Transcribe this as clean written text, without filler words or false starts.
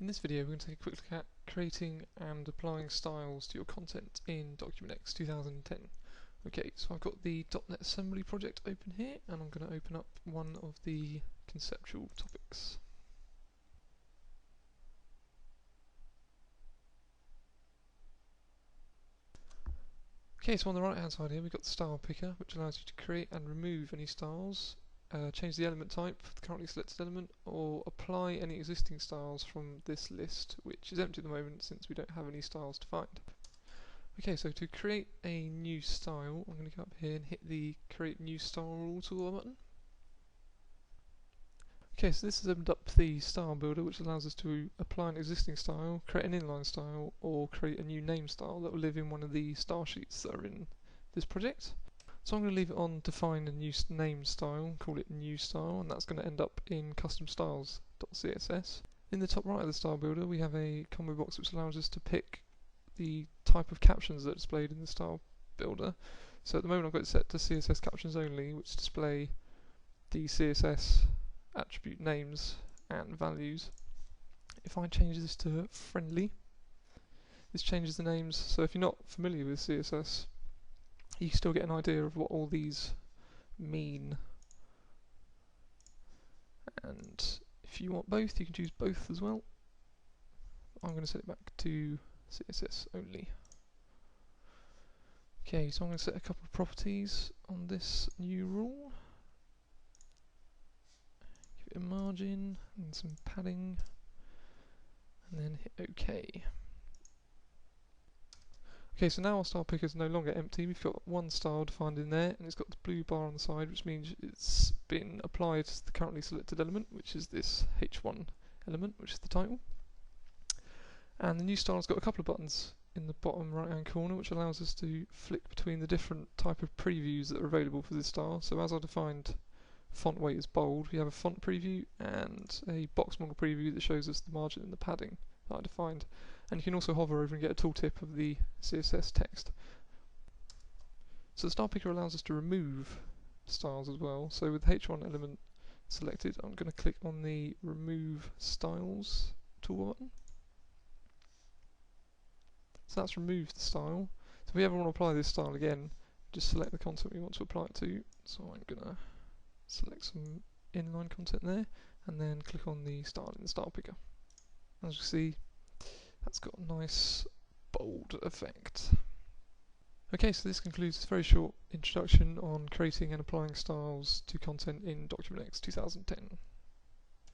In this video we're going to take a quick look at creating and applying styles to your content in Document X 2010. Okay, so I've got the .NET Assembly project open here, and I'm going to open up one of the conceptual topics. Okay, so on the right hand side here we've got the style picker, which allows you to create and remove any styles, change the element type for the currently selected element, or apply any existing styles from this list, which is empty at the moment since we don't have any styles defined. Okay, so to create a new style, I'm going to go up here and hit the Create New Style Rule toolbar button. Okay, so this has opened up the style builder, which allows us to apply an existing style, create an inline style, or create a new name style that will live in one of the style sheets that are in this project. So I'm going to leave it on define a new name style, call it new style, and that's going to end up in customstyles.css. In the top right of the style builder we have a combo box which allows us to pick the type of captions that are displayed in the style builder. So at the moment I've got it set to CSS captions only, which display the CSS attribute names and values. If I change this to friendly, this changes the names, so if you're not familiar with CSS you still get an idea of what all these mean, and if you want both you can choose both as well. I'm going to set it back to CSS only. Okay, so I'm going to set a couple of properties on this new rule. Give it a margin and some padding, and then hit OK. Okay, so now our style picker is no longer empty. We've got one style defined in there, and it's got the blue bar on the side, which means it's been applied to the currently selected element, which is this H1 element, which is the title. And the new style's got a couple of buttons in the bottom right hand corner, which allows us to flick between the different type of previews that are available for this style. So as I defined font weight as bold, we have a font preview and a box model preview that shows us the margin and the padding that I defined. And you can also hover over and get a tooltip of the CSS text. So the style picker allows us to remove styles as well. So with the H1 element selected, I'm going to click on the Remove Styles tool button. So that's removed the style. So if we ever want to apply this style again, just select the content we want to apply it to. So I'm going to select some inline content there, and then click on the style in the style picker. As you see, that's got a nice bold effect. Okay, so this concludes this very short introduction on creating and applying styles to content in Document X 2010.